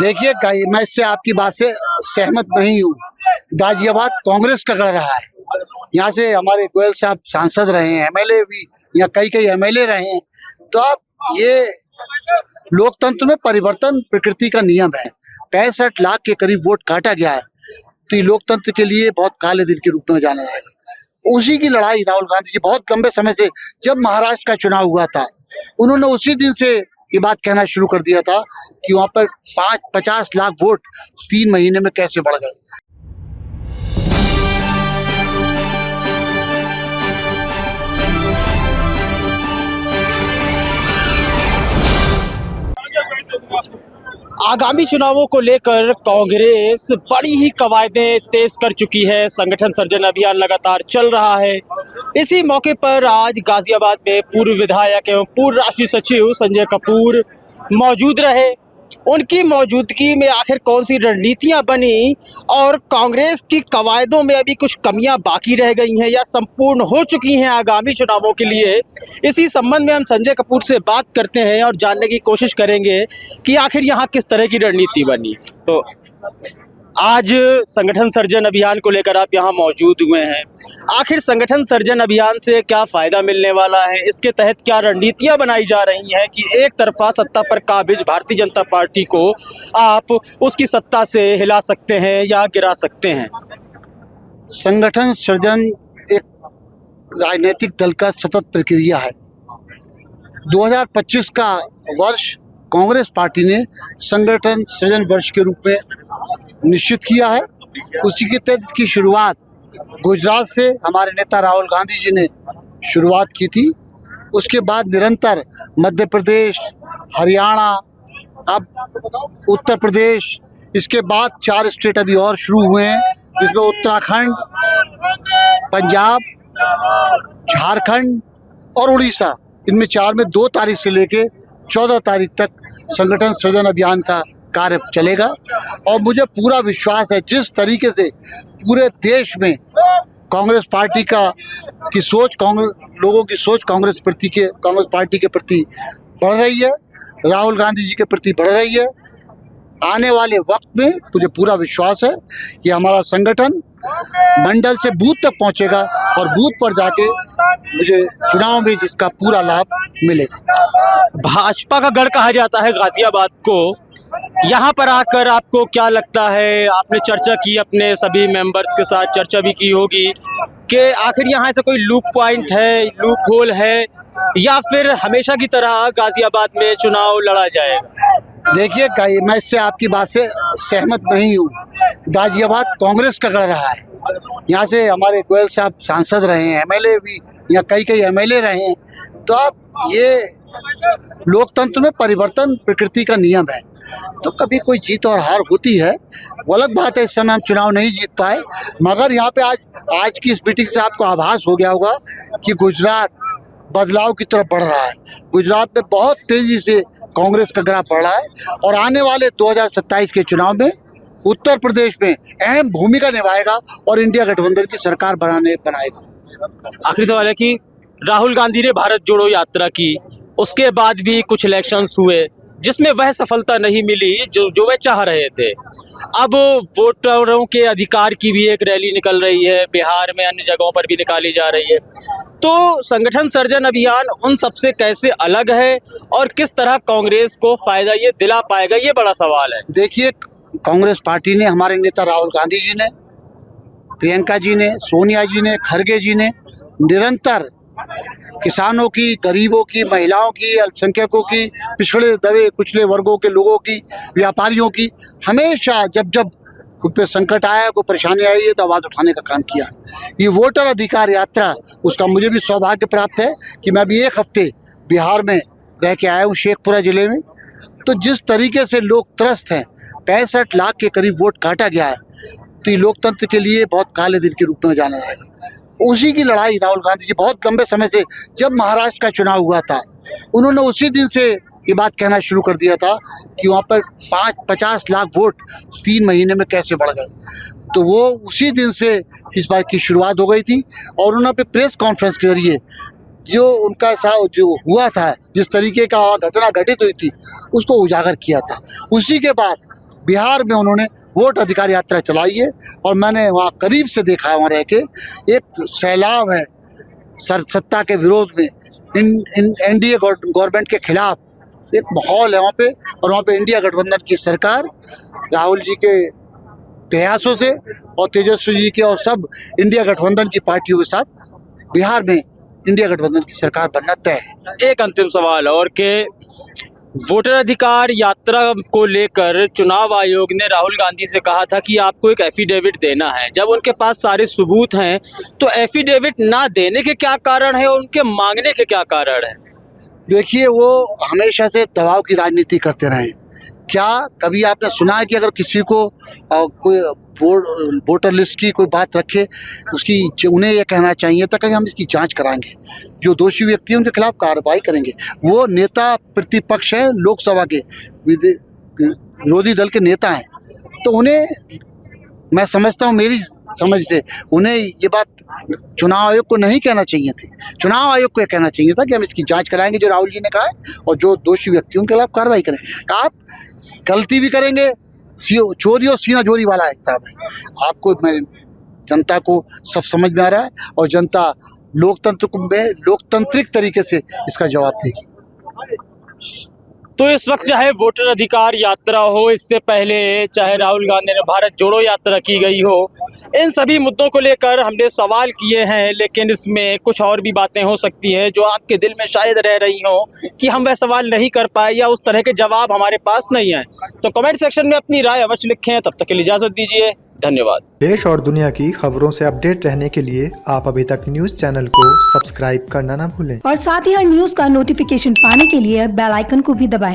देखिए मैं इससे आपकी बात से सहमत नहीं हूँ। गाजियाबाद कांग्रेस का गढ़ रहा है। यहाँ से हमारे गोयल साहब सांसद रहे हैं, एमएलए भी, या कई एमएलए रहे हैं। तो आप ये लोकतंत्र में परिवर्तन प्रकृति का नियम है। 65 लाख के करीब वोट काटा गया है, तो ये लोकतंत्र के लिए बहुत काले दिन के रूप में जाना जाएगा। उसी की लड़ाई राहुल गांधी जी बहुत लंबे समय से, जब महाराष्ट्र का चुनाव हुआ था, उन्होंने उसी दिन से ये बात कहना शुरू कर दिया था कि वहां पर 50 लाख वोट 3 महीने में कैसे बढ़ गए। आगामी चुनावों को लेकर कांग्रेस बड़ी ही कवायदें तेज कर चुकी है। संगठन सर्जन अभियान लगातार चल रहा है। इसी मौके पर आज गाजियाबाद में पूर्व विधायक एवं पूर्व राष्ट्रीय सचिव संजय कपूर मौजूद रहे। उनकी मौजूदगी में आखिर कौन सी रणनीतियां बनी और कांग्रेस की कवायदों में अभी कुछ कमियां बाकी रह गई हैं या संपूर्ण हो चुकी हैं आगामी चुनावों के लिए, इसी संबंध में हम संजय कपूर से बात करते हैं और जानने की कोशिश करेंगे कि आखिर यहाँ किस तरह की रणनीति बनी। तो आज संगठन सर्जन अभियान को लेकर आप यहाँ मौजूद हुए हैं। आखिर संगठन सर्जन अभियान से क्या फ़ायदा मिलने वाला है? इसके तहत क्या रणनीतियाँ बनाई जा रही हैं कि एक तरफा सत्ता पर काबिज भारतीय जनता पार्टी को आप उसकी सत्ता से हिला सकते हैं या गिरा सकते हैं? संगठन सर्जन एक राजनीतिक दल का सतत प्रक्रिया है। 2025 का वर्ष कांग्रेस पार्टी ने संगठन सृजन वर्ष के रूप में निश्चित किया है। उसी के तहत इसकी शुरुआत गुजरात से हमारे नेता राहुल गांधी जी ने शुरुआत की थी। उसके बाद निरंतर मध्य प्रदेश, हरियाणा, अब उत्तर प्रदेश, इसके बाद 4 स्टेट अभी और शुरू हुए हैं, जिसमें उत्तराखंड, पंजाब, झारखंड और उड़ीसा। इनमें 4 में 2 तारीख से लेके 14 तारीख तक संगठन सृजन अभियान का कार्य चलेगा। और मुझे पूरा विश्वास है, जिस तरीके से पूरे देश में कांग्रेस पार्टी की सोच, लोगों की सोच कांग्रेस पार्टी के प्रति बढ़ रही है, राहुल गांधी जी के प्रति बढ़ रही है। आने वाले वक्त में मुझे पूरा विश्वास है कि हमारा संगठन मंडल से बूथ तक पहुंचेगा और बूथ पर जाके मुझे चुनाव में जिसका पूरा लाभ मिलेगा। भाजपा का गढ़ कहा जाता है गाजियाबाद को। यहाँ पर आकर आपको क्या लगता है? आपने चर्चा की, अपने सभी मेंबर्स के साथ चर्चा भी की होगी कि आखिर यहाँ से कोई लूप पॉइंट है, लूप होल है, या फिर हमेशा की तरह गाजियाबाद में चुनाव लड़ा जाएगा? देखिए मैं इससे आपकी बात से सहमत नहीं हूँ। गाजियाबाद कांग्रेस का गढ़ रहा है। यहाँ से हमारे गोयल साहब सांसद रहे हैं, एमएलए भी, या कई एमएलए रहे हैं। तो आप ये लोकतंत्र में परिवर्तन प्रकृति का नियम है। तो कभी कोई जीत और हार होती है, वो अलग बात है। इस समय हम चुनाव नहीं जीत पाए, मगर यहाँ पे आज की इस मीटिंग से आपको आभास हो गया होगा कि गुजरात बदलाव की तरफ बढ़ रहा है। गुजरात में बहुत तेजी से कांग्रेस का ग्राफ बढ़ रहा है और आने वाले 2027 के चुनाव में उत्तर प्रदेश में अहम भूमिका निभाएगा और इंडिया गठबंधन की सरकार बनाएगा। आखिरी सवाल है कि राहुल गांधी ने भारत जोड़ो यात्रा की, उसके बाद भी कुछ इलेक्शंस हुए जिसमें वह सफलता नहीं मिली जो वह चाह रहे थे। अब वोटरों के अधिकार की भी एक रैली निकल रही है, बिहार में अन्य जगहों पर भी निकाली जा रही है। तो संगठन सर्जन अभियान उन सबसे कैसे अलग है और किस तरह कांग्रेस को फायदा ये दिला पाएगा, ये बड़ा सवाल है। देखिए, कांग्रेस पार्टी ने, हमारे नेता राहुल गांधी जी ने, प्रियंका जी ने, सोनिया जी ने, खड़गे जी ने निरंतर किसानों की, गरीबों की, महिलाओं की, अल्पसंख्यकों की, पिछड़े दबे कुचले वर्गों के लोगों की, व्यापारियों की, हमेशा जब उन पर संकट आया, कोई परेशानी आई है, तो आवाज़ उठाने का काम किया। ये वोटर अधिकार यात्रा, उसका मुझे भी सौभाग्य प्राप्त है कि मैं अभी 1 हफ्ते बिहार में रह के आया हूँ, शेखपुरा ज़िले में। तो जिस तरीके से लोग त्रस्त हैं, 65 लाख के करीब वोट काटा गया है, तो ये लोकतंत्र के लिए बहुत काले दिन के रूप में जाना जाएगा। उसी की लड़ाई राहुल गांधी जी बहुत लंबे समय से, जब महाराष्ट्र का चुनाव हुआ था, उन्होंने उसी दिन से ये बात कहना शुरू कर दिया था कि वहाँ पर 50 लाख वोट 3 महीने में कैसे बढ़ गए। तो वो उसी दिन से इस बात की शुरुआत हो गई थी और उन्होंने प्रेस कॉन्फ्रेंस के जरिए जो उनका जो हुआ था, जिस तरीके का घटना घटित हुई थी, उसको उजागर किया था। उसी के बाद बिहार में उन्होंने वोट अधिकार यात्रा चलाई है और मैंने वहाँ करीब से देखा है, वहाँ रह के एक सैलाब है सत्ता के विरोध में, इन एनडीए गवर्नमेंट के खिलाफ एक माहौल है वहाँ पे। और वहाँ पे इंडिया गठबंधन की सरकार राहुल जी के प्रयासों से और तेजस्वी जी के और सब इंडिया गठबंधन की पार्टियों के साथ बिहार में इंडिया गठबंधन की सरकार बनना तय है। एक अंतिम सवाल और के वोटर अधिकार यात्रा को लेकर चुनाव आयोग ने राहुल गांधी से कहा था कि आपको एक एफिडेविट देना है। जब उनके पास सारे सबूत हैं तो एफिडेविट ना देने के क्या कारण है और उनके मांगने के क्या कारण है? देखिए, वो हमेशा से दबाव की राजनीति करते रहे। क्या कभी आपने सुना है कि अगर किसी को कोई वोटर लिस्ट की कोई बात रखे, उसकी उन्हें ये कहना चाहिए था कि हम इसकी जांच कराएंगे, जो दोषी व्यक्ति हैं उनके खिलाफ कार्रवाई करेंगे। वो नेता प्रतिपक्ष है, लोकसभा के विरोधी दल के नेता हैं, तो उन्हें मैं समझता हूँ, मेरी समझ से उन्हें ये बात चुनाव आयोग को नहीं कहना चाहिए थी। चुनाव आयोग को ये कहना चाहिए था कि हम इसकी जांच कराएंगे जो राहुल जी ने कहा है, और जो दोषी व्यक्ति उनके खिलाफ कार्रवाई करें। आप गलती भी करेंगे, चोरी और सीना चोरी वाला हिसाब है। आपको, मैं जनता को सब समझ में आ रहा है और जनता लोकतंत्र में लोकतांत्रिक तरीके से इसका जवाब देगी। तो इस वक्त चाहे वोटर अधिकार यात्रा हो, इससे पहले चाहे राहुल गांधी ने भारत जोड़ो यात्रा की गई हो, इन सभी मुद्दों को लेकर हमने सवाल किए हैं, लेकिन इसमें कुछ और भी बातें हो सकती हैं जो आपके दिल में शायद रह रही हो कि हम वह सवाल नहीं कर पाए या उस तरह के जवाब हमारे पास नहीं है। तो कमेंट सेक्शन में अपनी राय अवश्य लिखें। तब तक के लिए इजाज़त दीजिए, धन्यवाद। देश और दुनिया की खबरों से अपडेट रहने के लिए आप अभी तक न्यूज चैनल को सब्सक्राइब करना ना भूलें और साथ ही हर न्यूज का नोटिफिकेशन पाने के लिए बेल आइकन को भी दबाएं।